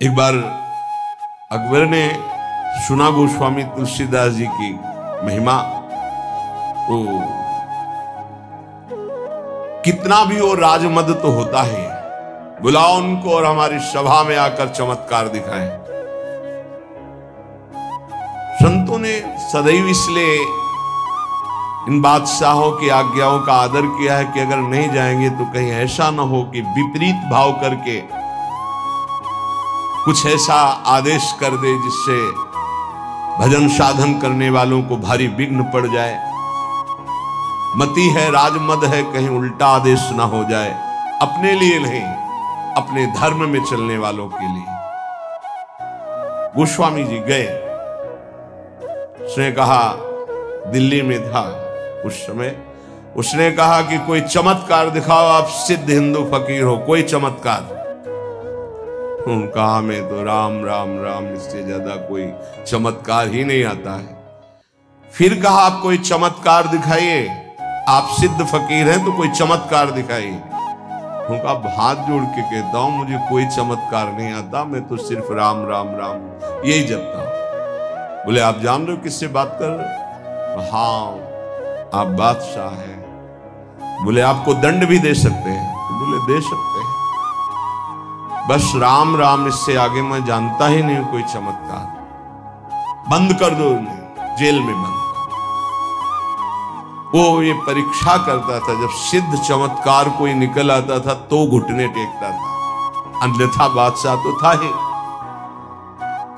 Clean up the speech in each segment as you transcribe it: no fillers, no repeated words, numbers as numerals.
एक बार अकबर ने सुना गोस्वामी तुलसीदास जी की महिमा, तो कितना भी वो राजमद तो होता है, बुलाओ उनको और हमारी सभा में आकर चमत्कार दिखाएं। संतों ने सदैव इसलिए इन बादशाहों की आज्ञाओं का आदर किया है कि अगर नहीं जाएंगे तो कहीं ऐसा ना हो कि विपरीत भाव करके कुछ ऐसा आदेश कर दे जिससे भजन साधन करने वालों को भारी विघ्न पड़ जाए। मति है, राजमद है, कहीं उल्टा आदेश ना हो जाए, अपने लिए नहीं अपने धर्म में चलने वालों के लिए। गोस्वामी जी गए, उसने कहा, दिल्ली में था उस समय, उसने कहा कि कोई चमत्कार दिखाओ, आप सिद्ध हिंदू फकीर हो, कोई चमत्कार। कहा मैं तो राम राम राम, इससे ज्यादा कोई चमत्कार ही नहीं आता है। फिर कहा आप कोई चमत्कार दिखाइए, आप सिद्ध फकीर हैं तो कोई चमत्कार दिखाइए। उनका हाथ जोड़ के कहता हूं मुझे कोई चमत्कार नहीं आता, मैं तो सिर्फ राम राम राम यही जपता हूं। बोले आप जान रहे हो किससे बात कर रहे? हाँ आप बादशाह हैं। बोले आपको दंड भी दे सकते हैं? तो बोले दे सकते हैं, बस राम राम, इससे आगे मैं जानता ही नहीं कोई चमत्कार। बंद कर दो उन्हें, जेल में बंद। वो ये परीक्षा करता था, जब सिद्ध चमत्कार कोई निकल आता था तो घुटने टेकता था, अन्यथा बादशाह तो था ही।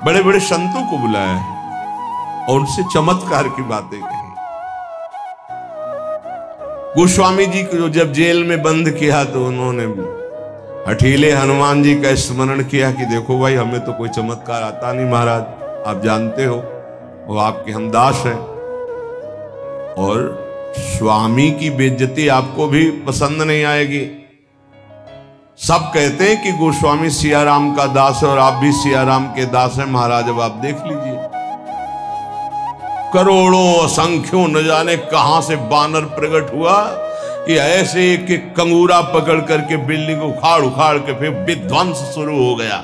बड़े बड़े संतों को बुलाया और उनसे चमत्कार की बातें कही। गोस्वामी जी को जब जेल में बंद किया तो उन्होंने हठीले हनुमान जी का स्मरण किया कि देखो भाई, हमें तो कोई चमत्कार आता नहीं महाराज, आप जानते हो वो आपके हम दास हैं, और स्वामी की बेइज्जती आपको भी पसंद नहीं आएगी। सब कहते हैं कि गोस्वामी सियाराम का दास है और आप भी सियाराम के दास हैं महाराज, अब आप देख लीजिए। करोड़ों असंख्यों न जाने कहां से बानर प्रकट हुआ कि ऐसे एक एक कंगूरा पकड़ करके बिल्डिंग को उखाड़ उखाड़ के फिर विध्वंस शुरू हो गया।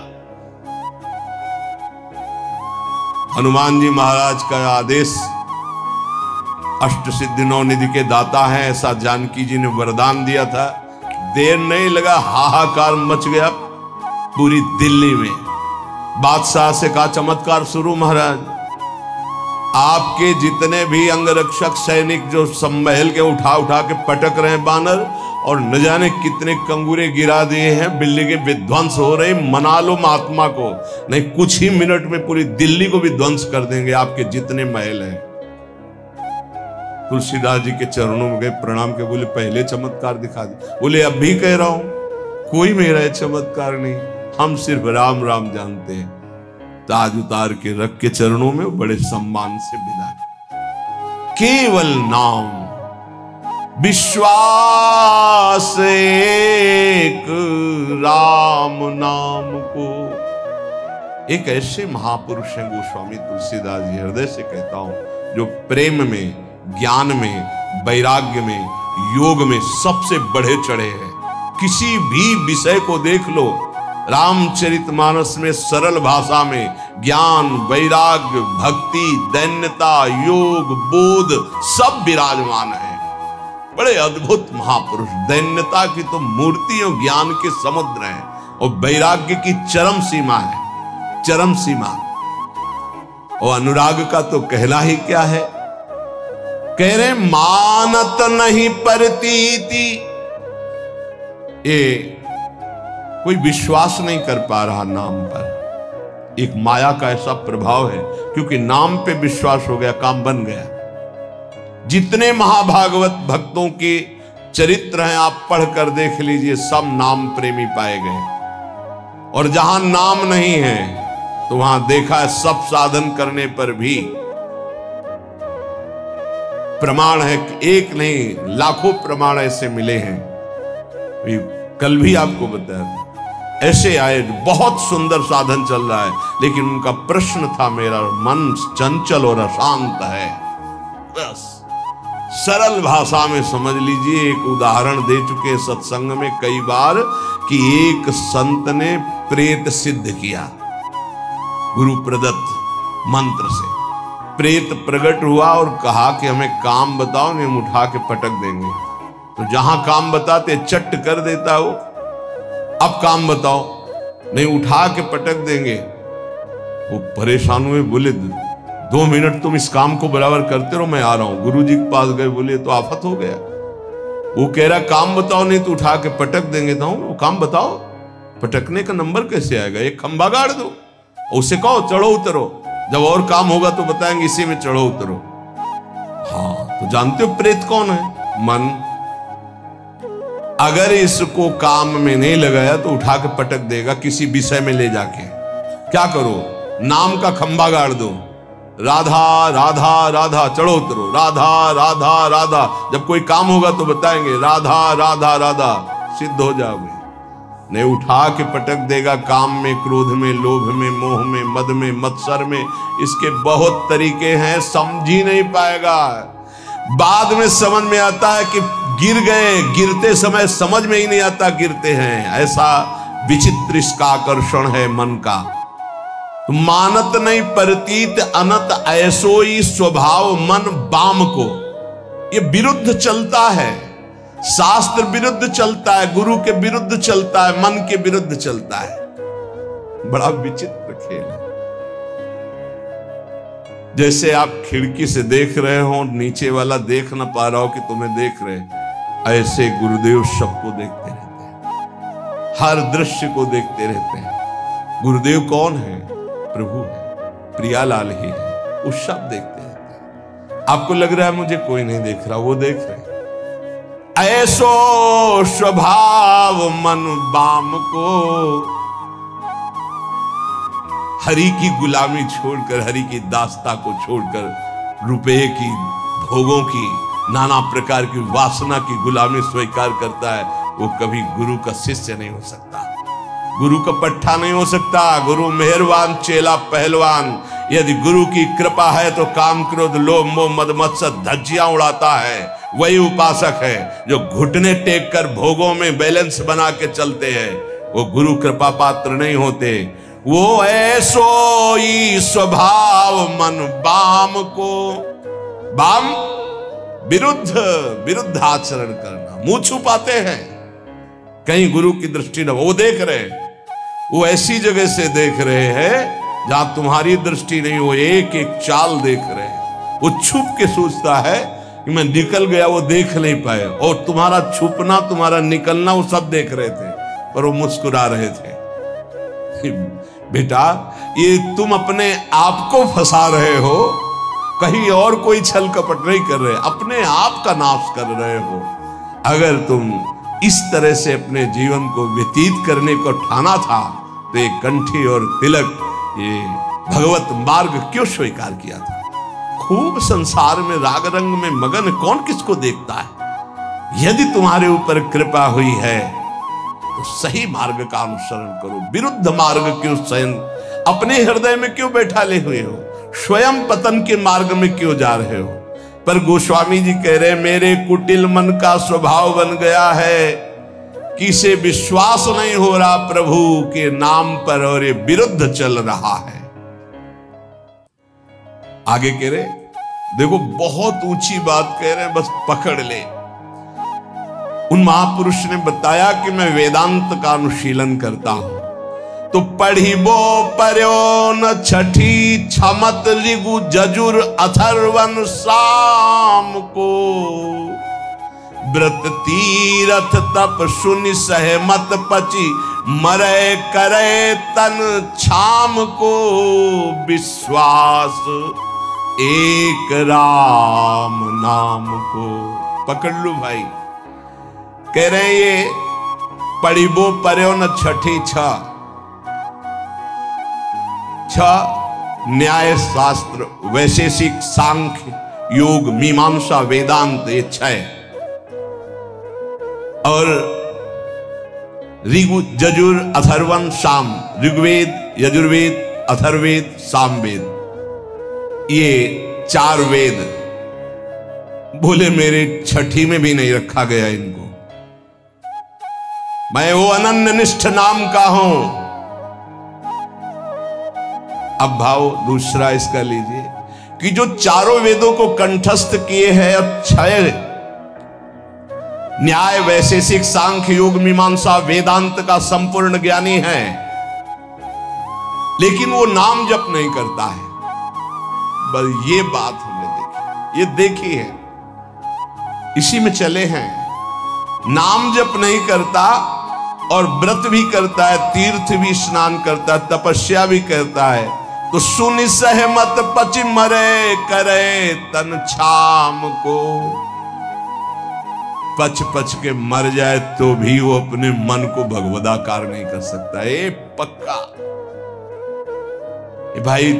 हनुमान जी महाराज का आदेश, अष्ट सिद्धि नौ निधि के दाता हैं ऐसा जानकी जी ने वरदान दिया था। देर नहीं लगा, हाहाकार मच गया पूरी दिल्ली में। बादशाह से कहा चमत्कार शुरू महाराज, आपके जितने भी अंगरक्षक सैनिक जो महल के उठा उठा के पटक रहे हैं बानर, और न जाने कितने कंगूरे गिरा दिए हैं, बिल्डिंगें विध्वंस हो रही, मना लो महात्मा को, नहीं कुछ ही मिनट में पूरी दिल्ली को विध्वंस कर देंगे आपके जितने महल हैं। तुलसीदास जी के चरणों में गए, प्रणाम के बोले पहले चमत्कार दिखा दे। बोले अब भी कह रहा हूं कोई मेरा चमत्कार नहीं, हम सिर्फ राम राम जानते हैं। ताज उतार के रख के चरणों में बड़े सम्मान से विदा। केवल नाम विश्वास एक राम नाम को। एक ऐसे महापुरुष हैं गोस्वामी तुलसीदास जी, हृदय से कहता हूं, जो प्रेम में, ज्ञान में, वैराग्य में, योग में सबसे बढ़े चढ़े हैं। किसी भी विषय को देख लो, रामचरितमानस में सरल भाषा में ज्ञान, वैराग्य, भक्ति, दैन्यता, योग, बोध सब विराजमान है। बड़े अद्भुत महापुरुष। दैन्यता की तो मूर्ति और ज्ञान के समुद्र हैं, और वैराग्य की चरम सीमा है, चरम सीमा। और अनुराग का तो कहना ही क्या है। कह रहे मानत नहीं परतीति, ये कोई विश्वास नहीं कर पा रहा नाम पर। एक माया का ऐसा प्रभाव है, क्योंकि नाम पे विश्वास हो गया, काम बन गया। जितने महाभागवत भक्तों के चरित्र हैं आप पढ़कर देख लीजिए, सब नाम प्रेमी पाए गए। और जहां नाम नहीं है तो वहां देखा है सब साधन करने पर भी प्रमाण है, एक नहीं लाखों प्रमाण ऐसे मिले हैं। कल भी आपको बताया था, ऐसे आए, बहुत सुंदर साधन चल रहा है, लेकिन उनका प्रश्न था मेरा मन चंचल और अशांत है। बस सरल भाषा में समझ लीजिए। एक उदाहरण दे चुके सत्संग में कई बार कि एक संत ने प्रेत सिद्ध किया। गुरु प्रदत्त मंत्र से। प्रेत प्रकट हुआ और कहा कि हमें काम बताओ, नहीं हम उठा के पटक देंगे। तो जहां काम बताते चट कर देता वो, अब काम बताओ, नहीं उठा के पटक देंगे। वो परेशान हुए, बोले 2 मिनट तुम इस काम को बराबर करते रहो, मैं आ रहा हूं। गुरु जी के पास गए, बोले तो आफत हो गया। वो कह रहा काम बताओ, नहीं तो उठा के पटक देंगे। तो वो काम बताओ, पटकने का नंबर कैसे आएगा? एक खंबा गाड़ दो, उसे कहो चढ़ो उतरो, जब और काम होगा तो बताएंगे इसी में चढ़ो उतरो। हाँ, तो जानते हो प्रेत कौन है? मन। अगर इसको काम में नहीं लगाया तो उठा के पटक देगा किसी विषय में ले जाके। क्या करो? नाम का खंबा गाड़ दो, राधा राधा राधा, चढ़ो उतरो, राधा राधा राधा। जब कोई काम होगा तो बताएंगे राधा राधा राधा, सिद्ध हो जाओगे। नहीं उठा के पटक देगा काम में, क्रोध में, लोभ में, मोह में, मद में, मत्सर में। इसके बहुत तरीके हैं, समझ ही नहीं पाएगा। बाद में समझ में आता है कि गिर गए, गिरते समय समझ में ही नहीं आता गिरते हैं। ऐसा विचित्र इसका आकर्षण है मन का। मानत नहीं प्रतीत अनत ऐसोई स्वभाव मन बाम को। ये विरुद्ध चलता है, शास्त्र विरुद्ध चलता है, गुरु के विरुद्ध चलता है, मन के विरुद्ध चलता है। बड़ा विचित्र खेल है। जैसे आप खिड़की से देख रहे हो, नीचे वाला देख ना पा रहा हो कि तुम्हें देख रहे, ऐसे गुरुदेव सबको देखते रहते हैं, हर दृश्य को देखते रहते हैं। गुरुदेव कौन है? प्रभु है, प्रियालाल ही है, वो सब देखते रहते हैं। आपको लग रहा है मुझे कोई नहीं देख रहा, वो देख रहे हैं। ऐसो स्वभाव मन बाम को, हरि की गुलामी छोड़कर, हरि की दास्ता को छोड़कर, रुपए की, भोगों की, नाना प्रकार की वासना की गुलामी स्वीकार करता है, वो कभी गुरु का शिष्य नहीं हो सकता, गुरु का पट्टा नहीं हो सकता। गुरु मेहरबान, चेला पहलवान। यदि गुरु की कृपा है तो काम, क्रोध, लोभ, मोह, मद, मत्सर धज्जियां उड़ाता है, वही उपासक है। जो घुटने टेक कर भोगों में बैलेंस बना के चलते हैं, वो गुरु कृपा पात्र नहीं होते। वो ऐसो ही स्वभाव मन बाम को, बाम विरुद्ध आचरण करना, मुंह छुपाते हैं, कहीं गुरु की दृष्टि न। वो देख रहे, वो ऐसी जगह से देख रहे हैं जहां तुम्हारी दृष्टि नहीं, वो एक एक चाल देख रहे हैं। वो छुप के सोचता है कि मैं निकल गया, वो देख नहीं पाए, और तुम्हारा छुपना, तुम्हारा निकलना वो सब देख रहे थे, पर वो मुस्कुरा रहे थे। बेटा, ये तुम अपने आप को फंसा रहे हो, कहीं और कोई छल कपट नहीं कर रहे, अपने आप का नाश कर रहे हो। अगर तुम इस तरह से अपने जीवन को व्यतीत करने को ठाना था तो ये कंठी और तिलक, ये भगवत मार्ग क्यों स्वीकार किया था? खूब संसार में राग रंग में मगन कौन किसको देखता है? यदि तुम्हारे ऊपर कृपा हुई है तो सही मार्ग का अनुसरण करो, विरुद्ध मार्ग क्यों स्वयं अपने हृदय में क्यों बैठा ले हुए हो? स्वयं पतन के मार्ग में क्यों जा रहे हो? पर गोस्वामी जी कह रहे, मेरे कुटिल मन का स्वभाव बन गया है कि इसे विश्वास नहीं हो रहा प्रभु के नाम पर, और ये विरुद्ध चल रहा है। आगे कह रहे, देखो बहुत ऊंची बात कह रहे हैं, बस पकड़ ले। उन महापुरुष ने बताया कि मैं वेदांत का अनुशीलन करता हूं, तो पढ़िबो पर्यो न छठी छमत ऋगु जजुर अथर्वन साम को, व्रत तीरथ तप सुनि सहमत पची मरे करे तन छाम को, विश्वास एक राम नाम को। पकड़ लो भाई, कह रहे ये पढ़िबो पर्यो न छठी छ न्याय शास्त्र, वैशेषिक, सांख्य, योग, मीमांसा, वेदांत, ये 6, और ऋगु जजुर अथर्वन साम, ऋग्वेद, यजुर्वेद, अथर्ववेद, सामवेद, ये 4 वेद। बोले मेरे छठी में भी नहीं रखा गया इनको, मैं वो अनन्य निष्ठ नाम का हूं। अब भाव दूसरा इसका लीजिए कि जो चारों वेदों को कंठस्थ किए हैं, छह न्याय, वैशेषिक, सांख्य, योग, मीमांसा, वेदांत का संपूर्ण ज्ञानी है, लेकिन वो नाम जप नहीं करता है। बस ये बात हमने देखी, ये देखी है, इसी में चले हैं। नाम जप नहीं करता और व्रत भी करता है, तीर्थ भी स्नान करता है, तपस्या भी करता है, तो सुनि सहमत पचि मरे, करे तन छाम को। पच पच के मर जाए तो भी वो अपने मन को भगवदाकार नहीं कर सकता। ये पक्का। भाई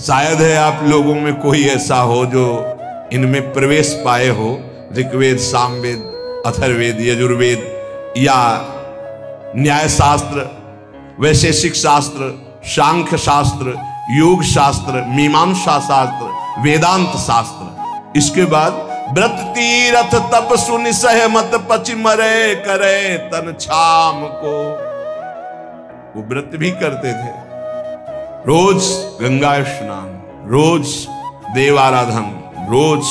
शायद है आप लोगों में कोई ऐसा हो जो इनमें प्रवेश पाए हो, ऋग्वेद, सामवेद, अथर्ववेद, यजुर्वेद या न्याय शास्त्र, वैशेषिक शास्त्र, सांख्य शास्त्र, योग शास्त्र, मीमांसा शास्त्र, वेदांत शास्त्र। इसके बाद व्रत तीरथ तप सुनि सहमत पचि मरे, करे तन छाम को। वो व्रत भी करते थे, रोज गंगा स्नान, रोज देवाराधन, रोज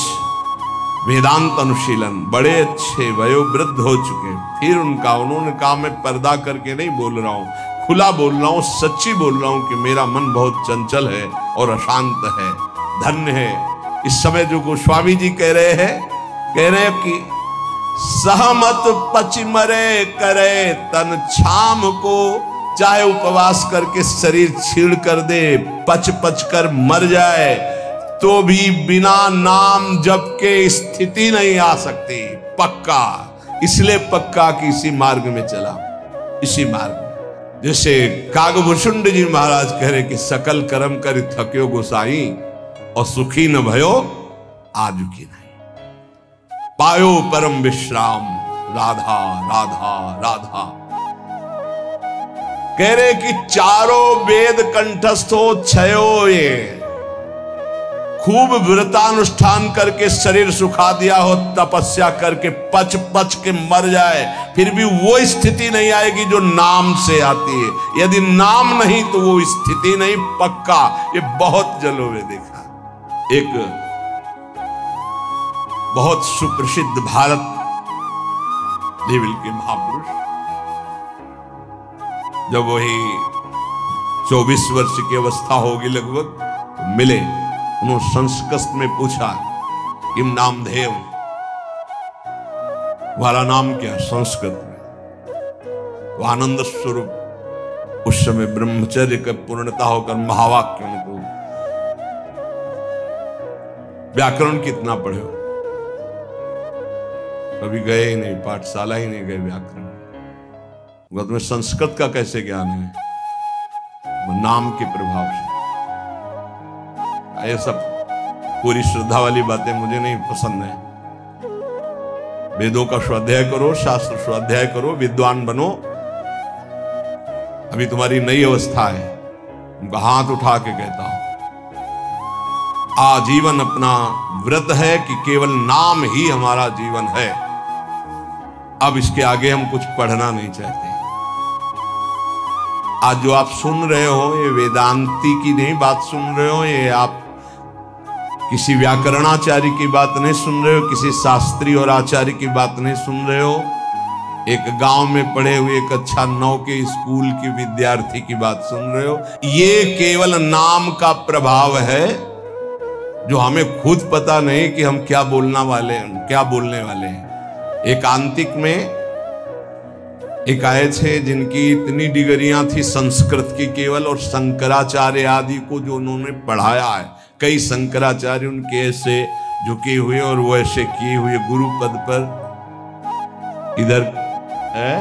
वेदांत अनुशीलन, बड़े अच्छे वयोवृद्ध हो चुके। फिर उन्होंने कहा मैं पर्दा करके नहीं बोल रहा हूं, खुला बोल रहा हूं, सच्ची बोल रहा हूं कि मेरा मन बहुत चंचल है और अशांत है। धन्य है इस समय जो गोस्वामी जी कह रहे हैं कि सहमत पचि मरे, करे तन छाम को। चाहे उपवास करके शरीर छीड़ कर दे, पच पच कर मर जाए, तो भी बिना नाम जप के स्थिति नहीं आ सकती। पक्का। इसलिए पक्का कि इसी मार्ग में चला, इसी मार्ग में। जैसे कागभूषुंड जी महाराज कह रहे कि सकल कर्म कर थक्यो गोसाई, और सुखी न भयो आजु की नहीं। पायो परम विश्राम, राधा राधा राधा। कह रहे कि चारों वेद कंठस्थ हो, छयो ये खूब व्रतानुष्ठान करके शरीर सुखा दिया हो, तपस्या करके पच पच के मर जाए, फिर भी वो स्थिति नहीं आएगी जो नाम से आती है। यदि नाम नहीं तो वो स्थिति नहीं। पक्का। ये बहुत जलों में देखा। एक बहुत सुप्रसिद्ध भारत लेवल के महापुरुष, जब वही 24 वर्ष की अवस्था होगी लगभग, तो मिले। उन्होंने संस्कृत में पूछा किम नामधेय, तुम्हारा नाम क्या? संस्कृत में। तो आनंद स्वरूप उस समय ब्रह्मचर्य का पूर्णता होकर महावाक्य में, तो व्याकरण कितना पढ़े हो? कभी गए ही नहीं, पाठशाला ही नहीं गए व्याकरण। तुम्हें संस्कृत का कैसे ज्ञान है? नाम के प्रभाव से। ये सब पूरी श्रद्धा वाली बातें मुझे नहीं पसंद है। वेदों का स्वाध्याय करो, शास्त्र स्वाध्याय करो, विद्वान बनो। अभी तुम्हारी नई अवस्था है। उनका हाथ उठा के कहता हूं, आजीवन अपना व्रत है कि केवल नाम ही हमारा जीवन है। अब इसके आगे हम कुछ पढ़ना नहीं चाहते। आज जो आप सुन रहे हो, ये वेदांती की नहीं बात सुन रहे हो, ये आप किसी व्याकरणाचार्य की बात नहीं सुन रहे हो, किसी शास्त्री और आचार्य की बात नहीं सुन रहे हो, एक गांव में पढ़े हुए एक अच्छा 9 के स्कूल के विद्यार्थी की बात सुन रहे हो। ये केवल नाम का प्रभाव है, जो हमें खुद पता नहीं कि हम क्या बोलने वाले हैं। एकांतिक में एक आए थे जिनकी इतनी डिग्रियां थी संस्कृत की केवल, और शंकराचार्य आदि को जो उन्होंने पढ़ाया है, कई शंकराचार्य उनके ऐसे झुके हुए और वो ऐसे किए हुए गुरु पद पर। इधर है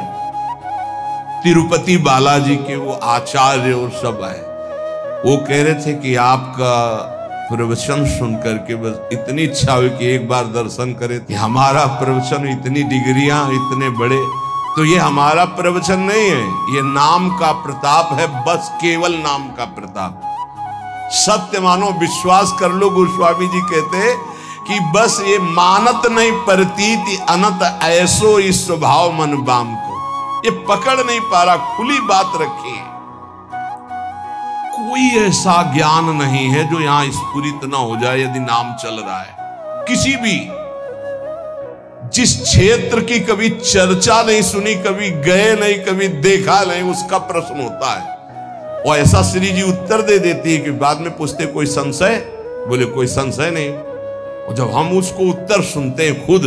तिरुपति बालाजी के वो आचार्य और सब आए। वो कह रहे थे कि आपका प्रवचन सुन करके बस इतनी इच्छा हुई कि एक बार दर्शन करें। कि हमारा प्रवचन, इतनी डिग्रियां, इतने बड़े, तो ये हमारा प्रवचन नहीं है, ये नाम का प्रताप है, बस केवल नाम का प्रताप। सत्य मानो, विश्वास कर लो। गोस्वामी जी कहते कि बस ये मानत नहीं प्रतीति अनंत ऐसो इस स्वभाव मन बाम को। ये पकड़ नहीं पा रहा, खुली बात रखी है, कोई ऐसा ज्ञान नहीं है जो यहां स्फुरित ना हो जाए यदि नाम चल रहा है। किसी भी जिस क्षेत्र की कभी चर्चा नहीं सुनी, कभी गए नहीं, कभी देखा नहीं, उसका प्रश्न होता है और ऐसा श्री जी उत्तर दे देती है कि बाद में पूछते कोई संशय, बोले कोई संशय नहीं। और जब हम उसको उत्तर सुनते हैं खुद,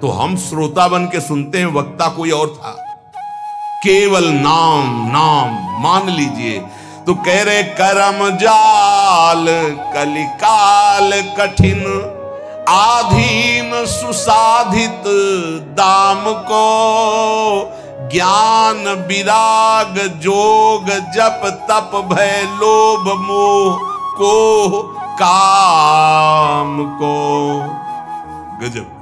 तो हम श्रोता बन के सुनते हैं, वक्ता कोई और था। केवल नाम नाम मान लीजिए। तो कह रहे कर्म जाल कलिकाल कठिन, आधीन सुसाधित दाम को, ज्ञान विराग जोग जप तप भय लोभ मोह को काम को। गजब।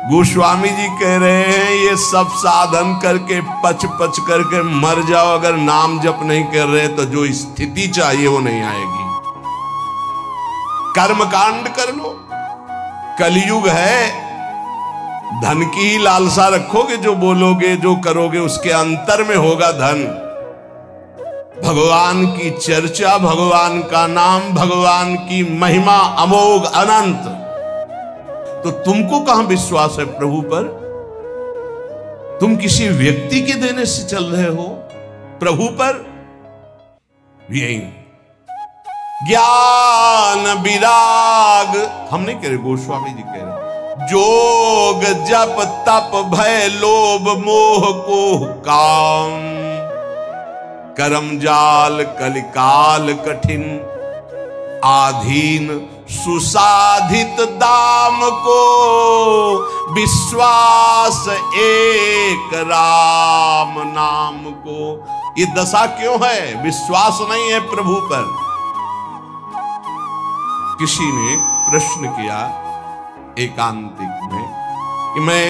गोस्वामी जी कह रहे हैं ये सब साधन करके पच पच करके मर जाओ, अगर नाम जप नहीं कर रहे तो जो स्थिति चाहिए वो नहीं आएगी। कर्म कांड कर लो, कलयुग है, धन की ही लालसा रखोगे, जो बोलोगे जो करोगे उसके अंतर में होगा धन। भगवान की चर्चा, भगवान का नाम, भगवान की महिमा अमोघ अनंत। तो तुमको कहां विश्वास है प्रभु पर? तुम किसी व्यक्ति के देने से चल रहे हो, प्रभु पर यही ज्ञान विराग हम नहीं कह रहे, गोस्वामी जी कह रहे, जोग जप तप भय लोभ मोह को काम, करम जाल कलिकाल कठिन, आधीन सुसाधित दाम को, विश्वास एक राम नाम को। ये दशा क्यों है? विश्वास नहीं है प्रभु पर। किसी ने प्रश्न किया एकांतिक में कि मैं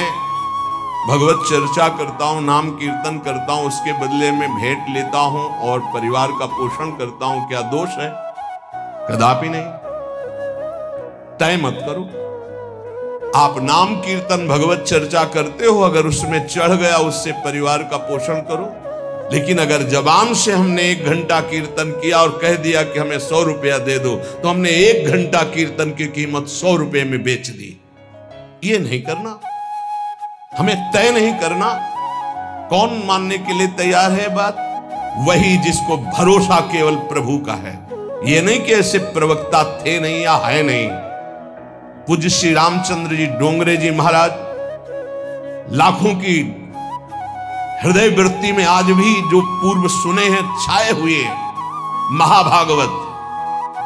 भगवत चर्चा करता हूं, नाम कीर्तन करता हूं, उसके बदले में भेंट लेता हूं और परिवार का पोषण करता हूं, क्या दोष है? कदापि नहीं। तय मत करो। आप नाम कीर्तन भगवत चर्चा करते हो, अगर उसमें चढ़ गया उससे परिवार का पोषण करो। लेकिन अगर जबान से हमने 1 घंटा कीर्तन किया और कह दिया कि हमें 100 रुपया दे दो, तो हमने 1 घंटा कीर्तन की कीमत 100 रुपये में बेच दी। ये नहीं करना, हमें तय नहीं करना। कौन मानने के लिए तैयार है बात? वही जिसको भरोसा केवल प्रभु का है। ये नहीं कि ऐसे प्रवक्ता थे नहीं या है नहीं। पूज्य श्री रामचंद्र जी डोंगरे जी महाराज लाखों की हृदय वृत्ति में आज भी जो पूर्व सुने हैं छाए हुए महाभागवत,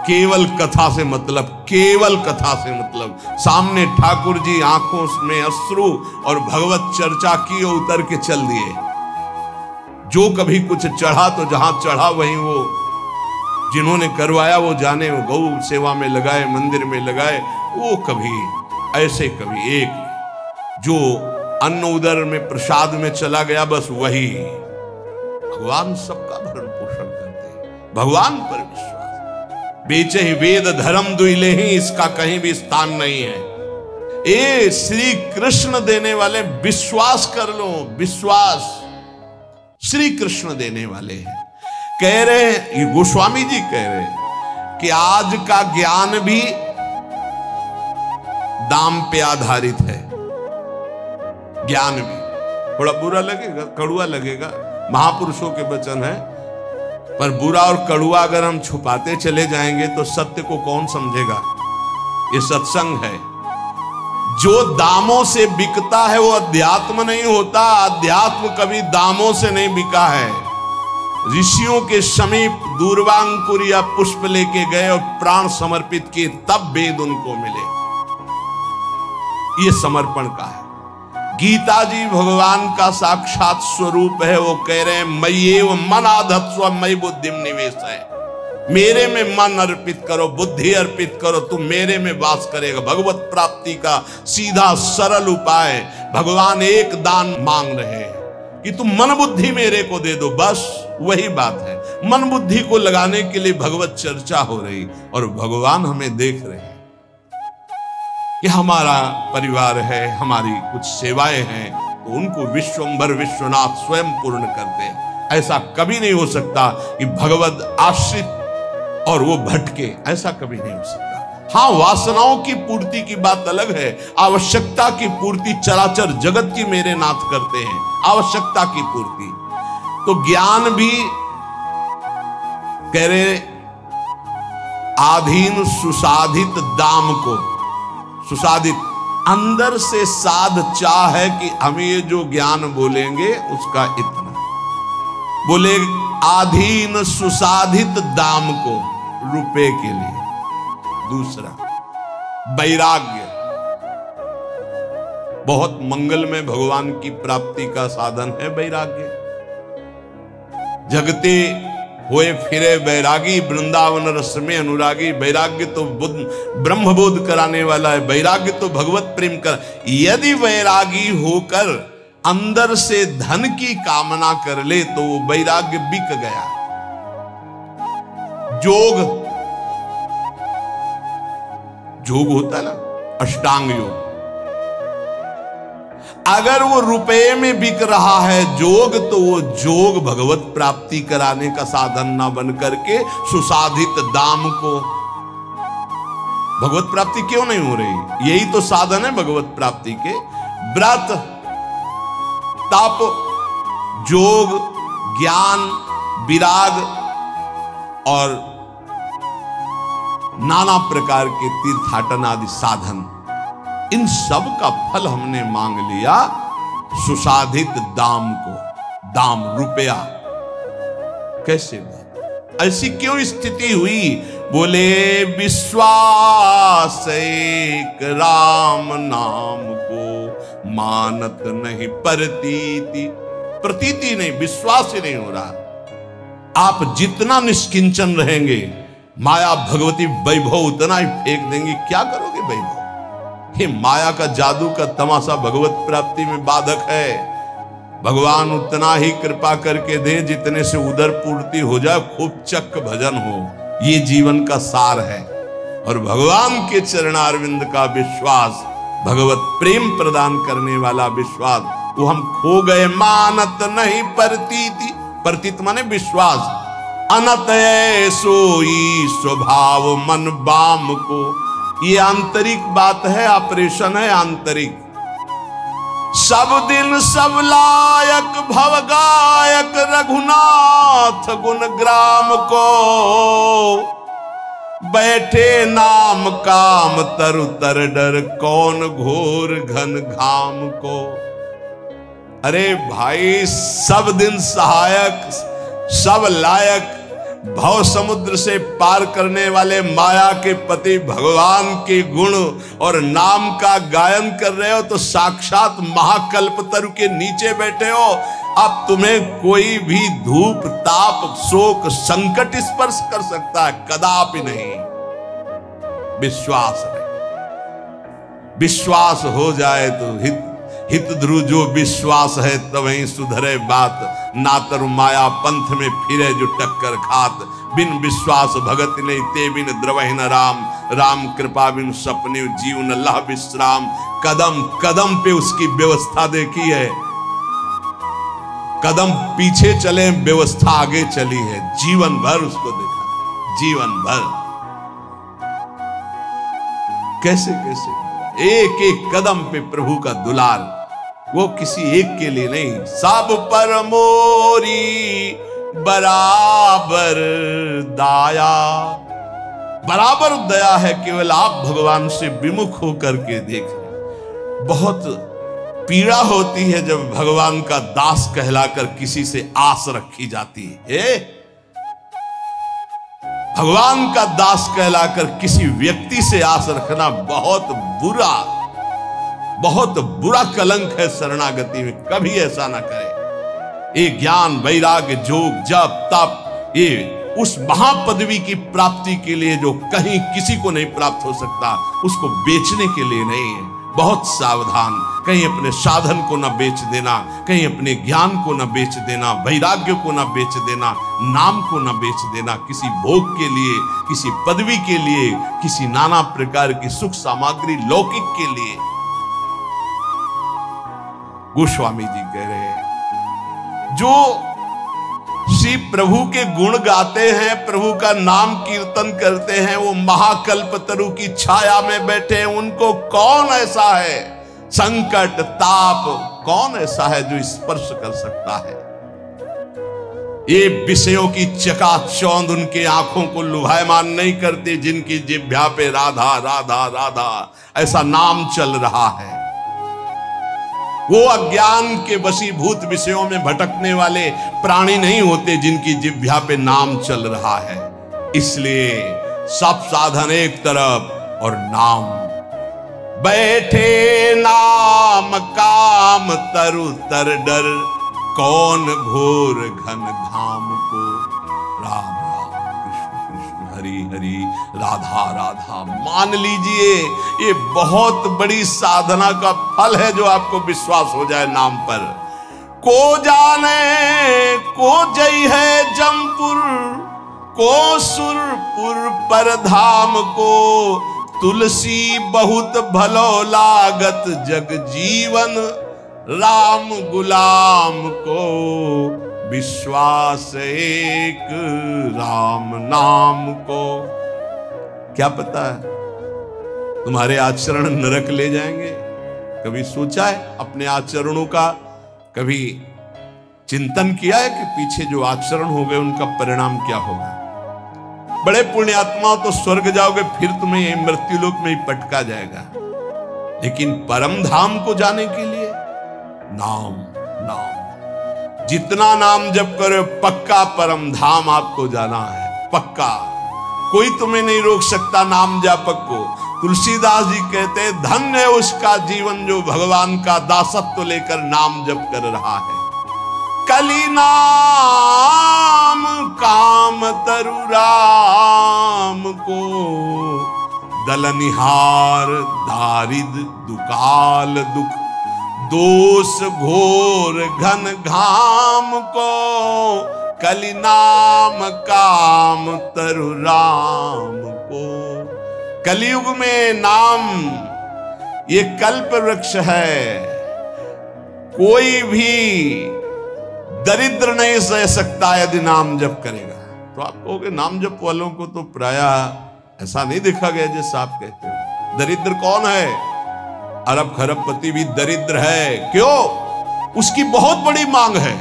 केवल कथा से मतलब, केवल कथा से मतलब। सामने ठाकुर जी आंखों में अश्रु और भगवत चर्चा की और उतर के चल दिए। जो कभी कुछ चढ़ा तो जहां चढ़ा वहीं वो जिन्होंने करवाया वो जाने, वो गौ सेवा में लगाए, मंदिर में लगाए, वो कभी ऐसे कभी एक जो अन्न उदर में प्रसाद में चला गया, बस वही। भगवान सबका भरण पोषण करते हैं, भगवान पर विश्वास। बेचे ही वेद धर्म दुइले ही, इसका कहीं भी स्थान नहीं है। ए श्री कृष्ण देने वाले, विश्वास कर लो, विश्वास श्री कृष्ण देने वाले हैं। कह रहे, ये गोस्वामी जी कह रहे कि आज का ज्ञान भी दाम पे आधारित है। ज्ञान भी थोड़ा बुरा लगेगा, कड़ुआ लगेगा, महापुरुषों के वचन है, पर बुरा और कड़ुआ अगर हम छुपाते चले जाएंगे तो सत्य को कौन समझेगा? ये सत्संग है। जो दामों से बिकता है वो अध्यात्म नहीं होता। अध्यात्म कभी दामों से नहीं बिका है। ऋषियों के समीप दूर्वांकुर या पुष्प लेके गए और प्राण समर्पित किए, तब वेद उनको मिले। ये समर्पण का है। गीता जी भगवान का साक्षात स्वरूप है। वो कह रहे हैं मय्येव मन आधत्स्व मयि बुद्धिम निवेश है। मेरे में मन अर्पित करो, बुद्धि अर्पित करो, तुम मेरे में वास करेगा। भगवत प्राप्ति का सीधा सरल उपाय। भगवान एक दान मांग रहे हैं कि तुम मन बुद्धि मेरे को दे दो, बस वही बात है। मन बुद्धि को लगाने के लिए भगवत चर्चा हो रही और भगवान हमें देख रहे हैं कि हमारा परिवार है, हमारी कुछ सेवाएं हैं, तो उनको विश्वंभर विश्वनाथ स्वयं पूर्ण करते हैं। ऐसा कभी नहीं हो सकता कि भगवत आश्रित और वो भटके, ऐसा कभी नहीं हो सकता। हाँ, वासनाओं की पूर्ति की बात अलग है, आवश्यकता की पूर्ति चराचर जगत की मेरे नाथ करते हैं, आवश्यकता की पूर्ति। तो ज्ञान भी कह रहे आधीन सुसाधित दाम को, सुसाधित अंदर से साध चाह है कि हम ये जो ज्ञान बोलेंगे उसका इतना, बोले आधीन सुसाधित दाम को, रुपए के लिए। दूसरा वैराग्य, बहुत मंगल में भगवान की प्राप्ति का साधन है वैराग्य। जगते हुए फिरे वैरागी, वृंदावन रस में अनुरागी। वैराग्य तो ब्रह्मबोध कराने वाला है, वैराग्य तो भगवत प्रेम कर। यदि वैरागी होकर अंदर से धन की कामना कर ले तो वो वैराग्य बिक गया। जोग, जोग होता है ना, अष्टांग योग, अगर वो रुपए में बिक रहा है जोग, तो वो जोग भगवत प्राप्ति कराने का साधन ना बन करके सुसाधित दाम को, भगवत प्राप्ति क्यों नहीं हो रही? यही तो साधन है भगवत प्राप्ति के। व्रत, तप, जोग, ज्ञान, विराग और नाना प्रकार के तीर्थाटन आदि साधन, इन सब का फल हमने मांग लिया सुसाधित दाम को। दाम रुपया, कैसे बात, ऐसी क्यों स्थिति हुई? बोले विश्वास एक राम नाम को मानत नहीं प्रतीति, प्रतीति नहीं, विश्वास ही नहीं हो रहा। आप जितना निष्किंचन रहेंगे, माया भगवती वैभव उतना ही फेंक देंगे, क्या करोगे वैभव? हे माया का जादू का तमाशा भगवत प्राप्ति में बाधक है। भगवान उतना ही कृपा करके दे जितने से उदर पूर्ति हो जाए, खूब चक्क भजन हो, ये जीवन का सार है। और भगवान के चरणारविंद का विश्वास, भगवत प्रेम प्रदान करने वाला विश्वास, वो हम खो गए। मानत नहीं प्रतीति, प्रतीत माने विश्वास। अनत सोई स्वभाव मन बाम को, ये आंतरिक बात है, ऑपरेशन है आंतरिक। सब दिन सब लायक भव गायक रघुनाथ गुण ग्राम को, बैठे नाम काम तरु तर डर कौन घोर घन घाम को। अरे भाई, सब दिन सहायक, सब लायक, भव समुद्र से पार करने वाले माया के पति भगवान के गुण और नाम का गायन कर रहे हो, तो साक्षात महाकल्पतरु के नीचे बैठे हो। अब तुम्हें कोई भी धूप ताप शोक संकट स्पर्श कर सकता है? कदापि नहीं। विश्वास है, विश्वास हो जाए तो हित ध्रुव जो विश्वास है तवहीं सुधरे बात। ना तरु माया पंथ में फिरे जो टक्कर खात, बिन विश्वास भगत नहीं ते बिन द्रवहि न राम। राम कृपा बिन सपने जीवन लह विश्राम। कदम कदम पे उसकी व्यवस्था देखी है, कदम पीछे चले व्यवस्था आगे चली है, जीवन भर उसको देखा, जीवन भर कैसे कैसे एक एक कदम पे प्रभु का दुलार, वो किसी एक के लिए नहीं, सब पर मोरी बराबर दाया। बराबर दया है, केवल आप भगवान से विमुख होकर के देख रहे। बहुत पीड़ा होती है जब भगवान का दास कहलाकर किसी से आस रखी जाती है। भगवान का दास कहलाकर किसी व्यक्ति से आस रखना बहुत बुरा, बहुत बुरा कलंक है शरणागति में। कभी ऐसा ना करें। ये ज्ञान वैराग्य जोग जप तप, ये उस महापदवी की प्राप्ति के लिए जो कहीं किसी को नहीं प्राप्त हो सकता, उसको बेचने के लिए नहीं है। बहुत सावधान, कहीं अपने साधन को न बेच देना, कहीं अपने ज्ञान को न बेच देना, वैराग्य को न बेच देना, नाम को न बेच देना, किसी भोग के लिए, किसी पदवी के लिए, किसी नाना प्रकार की सुख सामग्री लौकिक के लिए। गोस्वामी जी कह रहे हैं, जो उसी प्रभु के गुण गाते हैं, प्रभु का नाम कीर्तन करते हैं, वो महाकल्पतरु की छाया में बैठे हैं। उनको कौन ऐसा है, संकट ताप कौन ऐसा है जो स्पर्श कर सकता है? ये विषयों की चकाचौंध उनके आंखों को लुभायमान नहीं करती, जिनकी जिह्वा पे राधा राधा राधा ऐसा नाम चल रहा है। वो अज्ञान के वशीभूत विषयों में भटकने वाले प्राणी नहीं होते, जिनकी जिह्वा पे नाम चल रहा है। इसलिए सब साधन एक तरफ और नाम। बैठे नाम काम तरु तर डर, कौन घोर घन घाम को। राम राम कृष्ण कृष्ण हरि हरि राधा राधा। मान लीजिए ये बहुत बड़ी साधना का फल है, जो आपको विश्वास हो जाए नाम पर। को जाने को जय है जमपुर, को सुरपुर पर धाम को। तुलसी बहुत भलो लागत जग जीवन, राम गुलाम को विश्वास एक राम नाम को। क्या पता है तुम्हारे आचरण नरक ले जाएंगे? कभी सोचा है अपने आचरणों का? कभी चिंतन किया है कि पीछे जो आचरण हो गए उनका परिणाम क्या होगा? बड़े पुण्यात्माओं तो स्वर्ग जाओगे, फिर तुम्हें ये मृत्यु लोक में ही पटका जाएगा। लेकिन परम धाम को जाने के लिए नाम नाम, जितना नाम जप करो पक्का परम धाम आपको जाना है, पक्का। कोई तुम्हें नहीं रोक सकता नाम जापक को। तुलसीदास जी कहते हैं धन्य है उसका जीवन जो भगवान का दासत्व लेकर नाम जप कर रहा है। कली नाम काम तरु राम को, दलनिहार दारिद दुकाल दुख, दोष घोर घन घाम को। कली नाम काम तरु राम को। कलयुग में नाम ये कल्प वृक्ष है। कोई भी दरिद्र नहीं सह सकता यदि नाम जप करेगा। तो आप कहोगे नाम जप वालों को तो प्रायः ऐसा नहीं देखा गया जैसा आप कहते हो। दरिद्र कौन है? अरब खरबपति भी दरिद्र है। क्यों? उसकी बहुत बड़ी मांग है।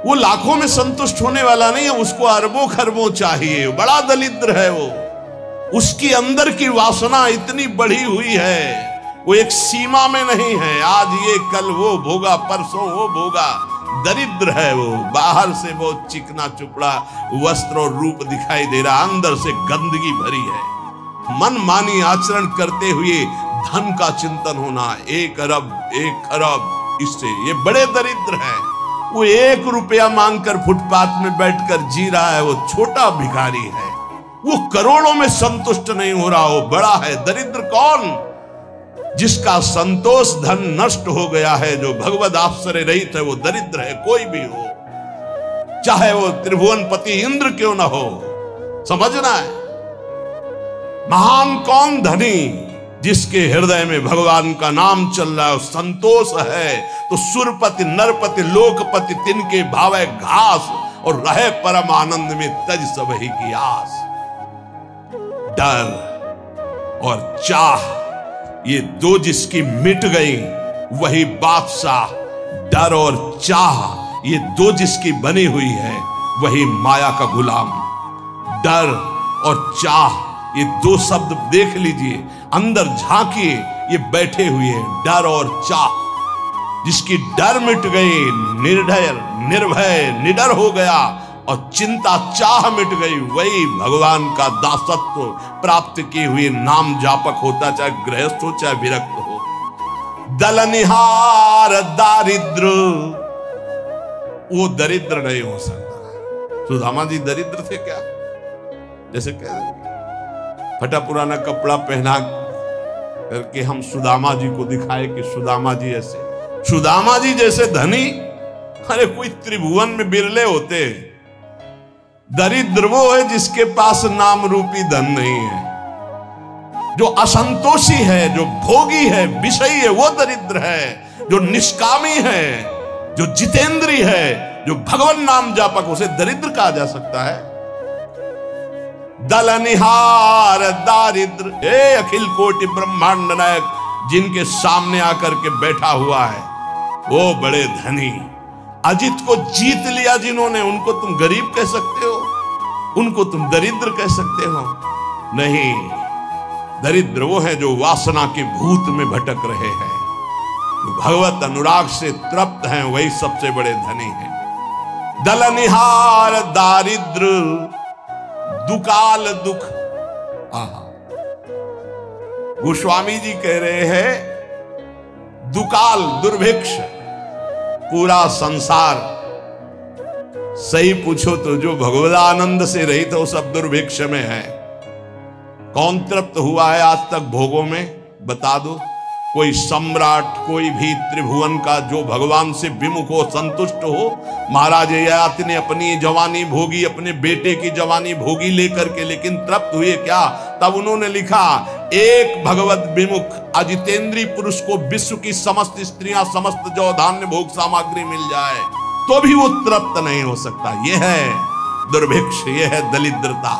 वो लाखों में संतुष्ट होने वाला नहीं है, उसको अरबों खरबों चाहिए। बड़ा दरिद्र है वो। उसकी अंदर की वासना इतनी बढ़ी हुई है, वो एक सीमा में नहीं है। आज ये कल वो भोगा, परसों वो भोगा। दरिद्र है वो। बाहर से बहुत चिकना चुपड़ा वस्त्र और रूप दिखाई दे रहा, अंदर से गंदगी भरी है। मन मानी आचरण करते हुए धन का चिंतन होना, 1 अरब 1 खरब, इससे ये बड़े दरिद्र है। वो 1 रुपया मांगकर फुटपाथ में बैठकर जी रहा है, वो छोटा भिखारी है। वो करोड़ों में संतुष्ट नहीं हो रहा, हो बड़ा है। दरिद्र कौन? जिसका संतोष धन नष्ट हो गया है, जो भगवद आश्रय रहित है, वो दरिद्र है। कोई भी हो, चाहे वो त्रिभुवनपति इंद्र क्यों ना हो। समझना है महान कौन? धनी, जिसके हृदय में भगवान का नाम चल रहा है, संतोष है। तो सुरपति नरपति लोकपति तिनके भावे घास, और रहे परम आनंद में तज सबही की आस। डर और चाह ये दो जिसकी मिट गई वही बादशाह। डर और चाह ये दो जिसकी बनी हुई है वही माया का गुलाम। डर और चाह ये 2 शब्द देख लीजिए, अंदर झांकिए, ये बैठे हुए हैं। डर और चाह, जिसकी डर मिट गई, निर्भय निर्भय निडर हो गया, और चिंता चाह मिट गई, वही भगवान का दासत्व प्राप्त किए हुए नाम जापक होता, चाहे गृहस्थ हो चाहे विरक्त हो। दलनिहार दारिद्र, वो दरिद्र नहीं हो सकता। सुदामा जी दरिद्र थे क्या? जैसे कह देंगे फटा पुराना कपड़ा पहना करके हम सुदामा जी को दिखाए कि सुदामा जी ऐसे। सुदामा जी जैसे धनी अरे कोई त्रिभुवन में बिरले होते। दरिद्र वो है जिसके पास नाम रूपी धन नहीं है, जो असंतोषी है, जो भोगी है, विषयी है, वो दरिद्र है। जो निष्कामी है, जो जितेंद्री है, जो भगवान नाम जापक, उसे दरिद्र कहा जा सकता है? दलनिहार दारिद्र, हे अखिल कोटि ब्रह्मांड नायक, जिनके सामने आकर के बैठा हुआ है वो बड़े धनी, अजित को जीत लिया जिन्होंने, उनको तुम गरीब कह सकते हो? उनको तुम दरिद्र कह सकते हो? नहीं, दरिद्र वो है जो वासना के भूत में भटक रहे हैं, जो भगवत अनुराग से तृप्त हैं, वही सबसे बड़े धनी हैं। दलनिहार दारिद्र दुकाल दुख। आहा, गोस्वामी जी कह रहे हैं दुकाल दुर्भिक्ष, पूरा संसार सही पूछो तो जो भगवदानंद से रहित हो सब दुर्भिक्ष में है। कौन तृप्त हुआ है आज तक भोगों में? बता दो। कोई सम्राट, कोई भी त्रिभुवन का जो भगवान से विमुख हो, संतुष्ट हो। महाराज ययाति ने अपनी जवानी भोगी, अपने बेटे की जवानी भोगी लेकर के, लेकिन तृप्त हुए क्या? तब उन्होंने लिखा, एक भगवत विमुख अजितेंद्री पुरुष को विश्व की समस्त स्त्रियां, समस्त जो धान्य भोग सामग्री मिल जाए तो भी वो तृप्त नहीं हो सकता। यह है दुर्भिक्ष, यह है दरिद्रता।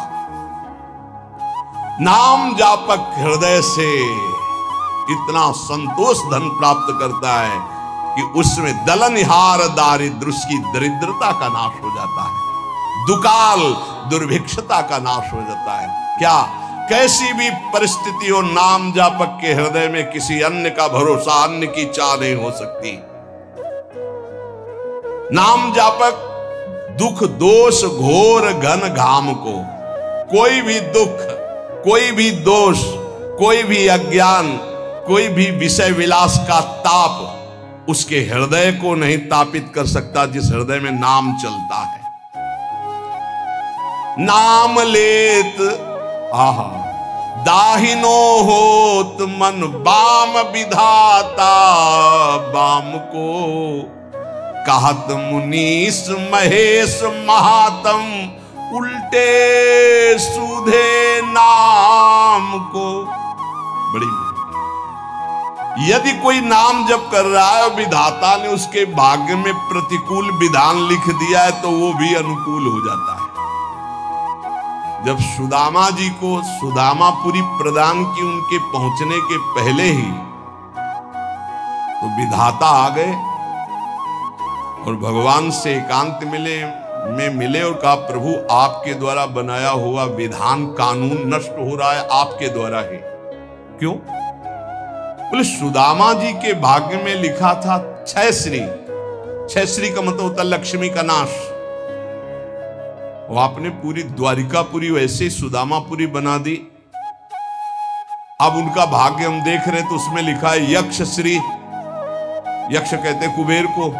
नाम जापक हृदय से इतना संतोष धन प्राप्त करता है कि उसमें दलनिहार दारिद्र, उसकी दरिद्रता का नाश हो जाता है, दुकाल दुर्भिक्षता का नाश हो जाता है। क्या? कैसी भी परिस्थिति हो, नाम जापक के हृदय में किसी अन्य का भरोसा, अन्य की चाह नहीं हो सकती। नाम जापक दुख दोष घोर घन घाम को, कोई भी दुख, कोई भी दोष, कोई भी अज्ञान, कोई भी विषय विलास का ताप उसके हृदय को नहीं तापित कर सकता, जिस हृदय में नाम चलता है। नाम लेत आहा दाहिनो होत मन बाम विधाता, बाम को कहत मुनीस महेश महात्म, उल्टे सूधे नाम को। बड़ी यदि कोई नाम जप कर रहा है और विधाता ने उसके भाग्य में प्रतिकूल विधान लिख दिया है तो वो भी अनुकूल हो जाता है। जब सुदामा जी को सुदामापुरी प्रदान की, उनके पहुंचने के पहले ही तो विधाता आ गए और भगवान से एकांत मिले और कहा, प्रभु आपके द्वारा बनाया हुआ विधान कानून नष्ट हो रहा है, आपके द्वारा ही। क्यों? बोले सुदामा जी के भाग्य में लिखा था छह श्री। छह श्री का मतलब होता लक्ष्मी का नाश। वो आपने पूरी द्वारिकापुरी वैसे ही सुदामापुरी बना दी। अब उनका भाग्य हम देख रहे तो उसमें लिखा है यक्ष श्री। यक्ष कहते हैं कुबेर को,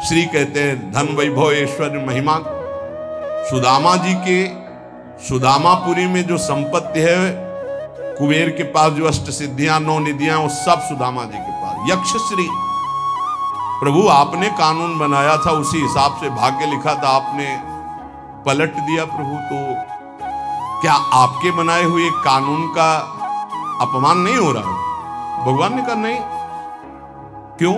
श्री कहते हैं धन वैभव ऐश्वर्य महिमा। सुदामा जी के सुदामापुरी में जो संपत्ति है, कुबेर के पास जो अष्ट सिद्धियां, 9 निधियां, वो सब सुदामा जी के पास। यक्ष श्री। प्रभु आपने कानून बनाया था, उसी हिसाब से भाग्य लिखा था, आपने पलट दिया। प्रभु तो क्या आपके बनाए हुए कानून का अपमान नहीं हो रहा? भगवान ने कहा नहीं। क्यों?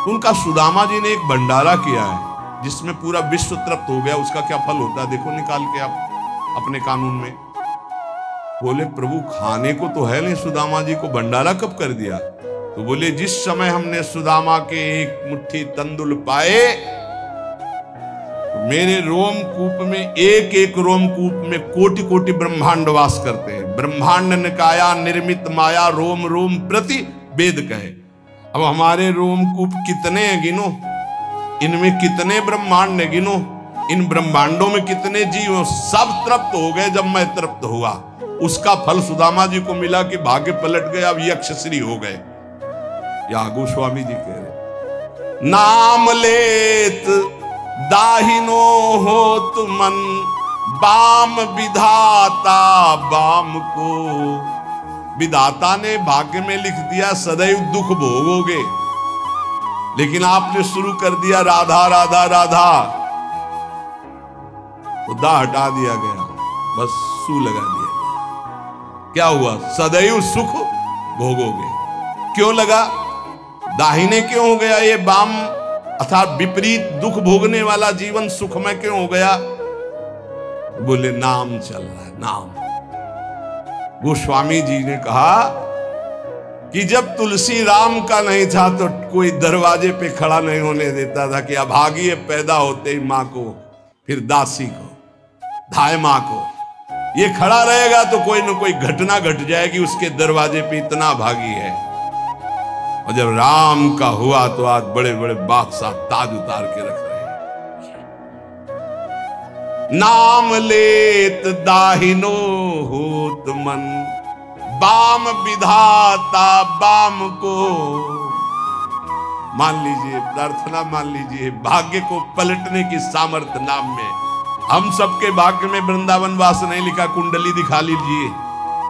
उनका सुदामा जी ने एक भंडारा किया है जिसमें पूरा विश्व तृप्त हो गया। उसका क्या फल होता है देखो निकाल के आप अपने कानून में। बोले प्रभु खाने को तो है नहीं, सुदामा जी को भंडारा कब कर दिया? तो बोले जिस समय हमने सुदामा के एक मुट्ठी तंदुल पाए, तो मेरे रोमकूप में एक रोमकूप में कोटि कोटि ब्रह्मांड वास करते हैं। ब्रह्मांड निकाया निर्मित माया, रोम रोम प्रति वेद कहे। अब हमारे रोमकूप कितने हैं गिनो, इनमें कितने ब्रह्मांड है गिनो, इन ब्रह्मांडों में कितने जीव, सब तृप्त हो गए। जब मैं तृप्त हुआ, उसका फल सुदामा जी को मिला कि भाग्य पलट गए, अब यक्षश्री हो गए। या गोस्वामी जी कह रहे, नाम लेत दाहिनो होत मन बाम विधाता, बाम को विधाता ने भाग्य में लिख दिया सदैव दुख भोगोगे, लेकिन आपने शुरू कर दिया राधा राधा राधा, तो दा हटा दिया गया, बस सू लगा दिया। क्या हुआ? सदैव सुख भोगोगे। क्यों लगा? दाहिने क्यों हो गया ये बाम? अर्थात विपरीत दुख भोगने वाला जीवन सुखमय क्यों हो गया? बोले नाम चल रहा है, नाम। गोस्वामी जी ने कहा कि जब तुलसी राम का नहीं था तो कोई दरवाजे पे खड़ा नहीं होने देता था कि अभागी पैदा होते ही मां को, फिर दासी को, धाय मां को, ये खड़ा रहेगा तो कोई न कोई घटना घट जाएगी, उसके दरवाजे पे इतना भागी है। और जब राम का हुआ तो आज बड़े बड़े बादशाह ताज उतार के रख रहे हैं। नाम लेत दाहिनो होत मन, बाम विधाता बाम को। मान लीजिए, प्रार्थना मान लीजिए, भाग्य को पलटने की सामर्थ्य नाम में। हम सबके भाग्य में वृंदावन वास नहीं लिखा, कुंडली दिखा लीजिए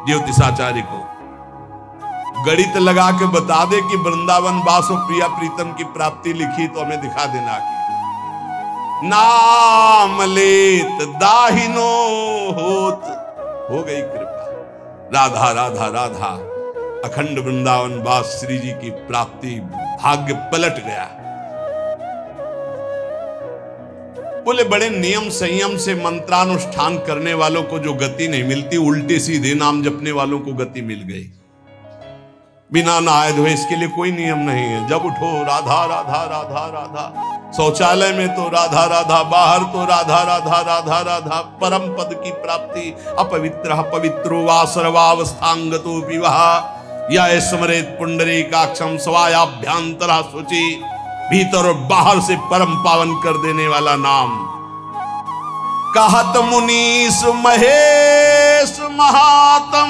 ज्योतिषाचार्य को, गणित लगा के बता दे कि वृंदावन वास और प्रिया प्रीतम की प्राप्ति लिखी तो हमें दिखा देना कि नाम लेत दाहिनो होत। हो गई कृपा, राधा राधा राधा, अखंड वृंदावन वास श्री जी की प्राप्ति, भाग्य पलट गया। बोले बड़े नियम संयम से मंत्रानुष्ठान करने वालों को जो गति नहीं मिलती, उल्टे सीधे नाम जपने वालों को गति मिल गई। बिना नहाए धोए इसके लिए कोई नियम नहीं है। जब उठो राधा राधा राधा राधा, शौचालय में तो राधा राधा, बाहर तो राधा राधा राधा राधा। परम पद की प्राप्ति, अपवित्र पवित्रो वा सर्वावस्थांगतो विवाह, या स्मरेत पुंडरीकाक्षम स्वायाभ्यांतरा शुचि। भीतर और बाहर से परम पावन कर देने वाला नाम। कहत मुनीस महेश महात्म,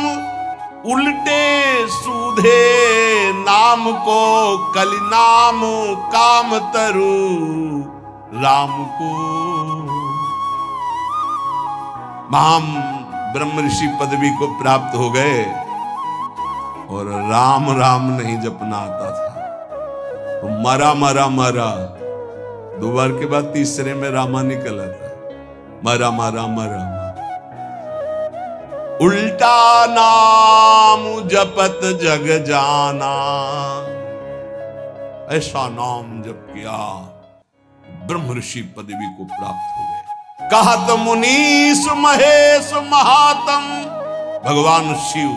उल्टे सूधे नाम को, कलि नाम काम तरु राम को। महाम ब्रह्म ऋषि पदवी को प्राप्त हो गए और राम राम नहीं जपना आता था तो मरा मरा मरा। दो बार के बाद तीसरे में रामा निकल आता, मरा मरा मरा। उल्टा नाम जपत जग जाना, ऐसा नाम जप किया ब्रह्म ऋषि पदवी को प्राप्त हो गए। कहत मुनीस महेश महात्म, भगवान शिव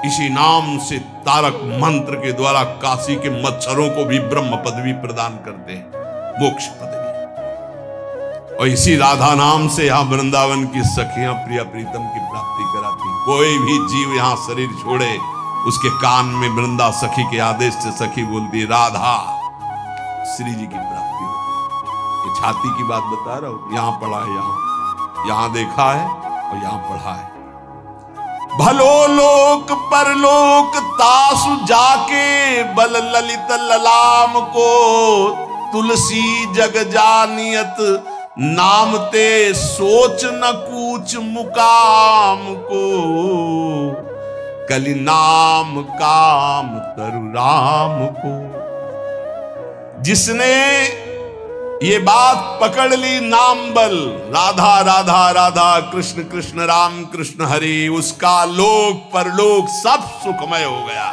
इसी नाम से तारक मंत्र के द्वारा काशी के मच्छरों को भी ब्रह्म पदवी प्रदान करते हैं, मोक्ष पदवी। और इसी राधा नाम से यहां वृंदावन की सखियां प्रिया प्रीतम की प्राप्ति कराती। कोई भी जीव यहां शरीर छोड़े, उसके कान में वृंदा सखी के आदेश से सखी बोलती राधा, श्री जी की प्राप्ति होती। ये छाती की बात बता रहा हूं, यहां पढ़ा है, यहां देखा है और यहां पढ़ा है। भलो लोक परलोक तासु जाके, बल ललित ललाम को। तुलसी जग जानियत नाम ते, सोच न कूच मुकाम को। कलि नाम काम तरु राम को। जिसने ये बात पकड़ ली, नाम बल, राधा राधा राधा, कृष्ण कृष्ण राम कृष्ण हरि, उसका लोक परलोक सब सुखमय हो गया।